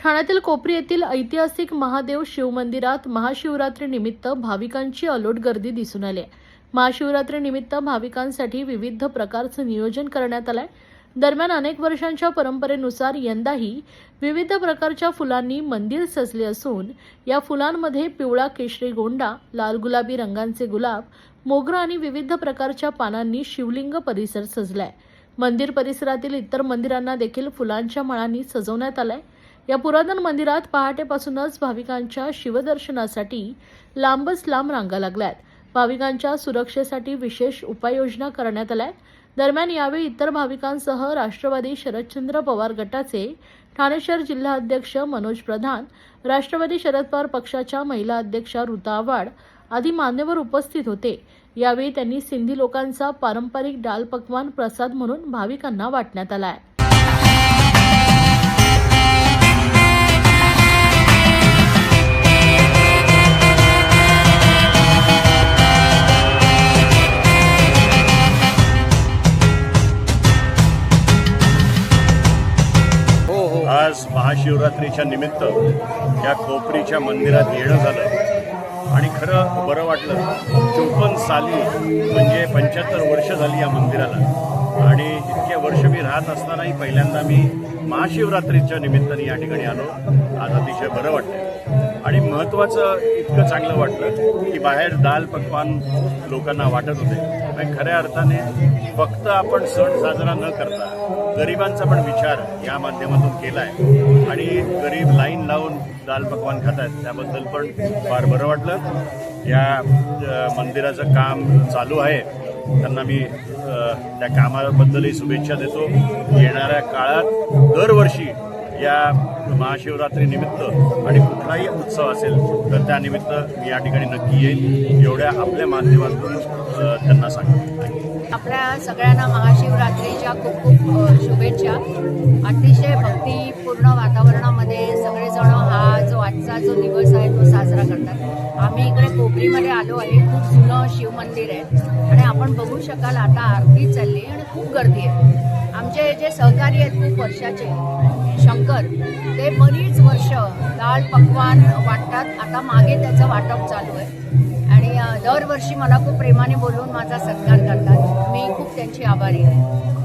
ठाण्यातील कोपरी येथील ऐतिहासिक महादेव शिवमंदिरात महाशिवरात्रीनिमित्त भाविकांची अलोट गर्दी दिसून आली आहे। महाशिवरात्रीनिमित्त भाविकांसाठी विविध प्रकारचे नियोजन करण्यात आले आहे। दरम्यान अनेक वर्षांच्या परंपरेनुसार यंदाही विविध प्रकारच्या फुलांनी मंदिर सजले असून या फुलांमध्ये पिवळा केशरी गोंडा, लाल गुलाबी रंगांचे गुलाब, मोगरा आणि विविध प्रकारच्या पानांनी शिवलिंग परिसर सजलाय। मंदिर परिसरातील इतर मंदिरांना देखील फुलांच्या माळांनी सजवण्यात आलंय। या पुरातन मंदिरात पहाटेपासूनच भाविकांच्या शिवदर्शनासाठी लांबच लांब रांगा लागल्यात। भाविकांच्या सुरक्षेसाठी विशेष उपाययोजना करण्यात आल्या। दरम्यान यावेळी इतर भाविकांसह राष्ट्रवादी शरदचंद्र पवार गटाचे ठाणे शहर जिल्हा अध्यक्ष मनोज प्रधान, राष्ट्रवादी शरद पवार पक्षाच्या महिला अध्यक्षा ऋता आव्हाड आदी मान्यवर उपस्थित होते। यावेळी त्यांनी सिंधी लोकांचा पारंपरिक दाल पकवान प्रसाद म्हणून भाविकांना वाटण्यात आला आहे। आज महाशिवरात्रीच्या निमित्त या कोपरीच्या मंदिरात येणं झालं आणि खरं बरं वाटलं। 54 साली म्हणजे 75 वर्ष झाली या मंदिराला आणि इतके वर्ष मी राहत असतानाही पहिल्यांदा मी महाशिवरात्रीच्या निमित्ताने या ठिकाणी आलो। आज अतिशय बरं वाटतं आणि महत्त्वाचं इतकं चांगलं वाटलं की बाहेर दाल पकवान लोकांना वाटत होते आणि खऱ्या अर्थाने फक्त आपण सण साजरा न करता गरिबांचा पण विचार या माध्यमातून केला आहे आणि गरीब लाईन लावून दाल पकवान खात आहेत, त्याबद्दल पण फार बरं वाटलं। या मंदिराचं काम चालू आहे, त्यांना मी त्या कामाबद्दलही शुभेच्छा देतो। येणाऱ्या काळात दरवर्षी या महाशिवरात्रीनिमित्त आणि कुठलाही उत्सव असेल तर त्यानिमित्त मी या ठिकाणी नक्की येईल, एवढ्या आपल्या माध्यमातून त्यांना सांगतो। आपल्या सगळ्यांना महाशिवरात्रीच्या खूप खूप शुभेच्छा। अतिशय भक्तिपूर्ण वातावरणामध्ये सगळेजण हा जो आजचा जो दिवस आहे तो साजरा करतात। आम्ही इकडे कोपरीमध्ये आलो आहे। खूप जुनं शिवमंदिर आहे आणि आपण बघू शकाल आता आरती चालली आणि खूप गर्दी आहे। आमचे जे सहकारी आहेत खूप वर्षाचे शंकर, ते बरीच वर्ष दाल पकवान वाटतात। आता मागे त्याचं वाटप चालू आहे आणि दरवर्षी मला खूप प्रेमाने बोलवून माझा सत्कार करतात। मी खूप त्यांची आभारी आहे।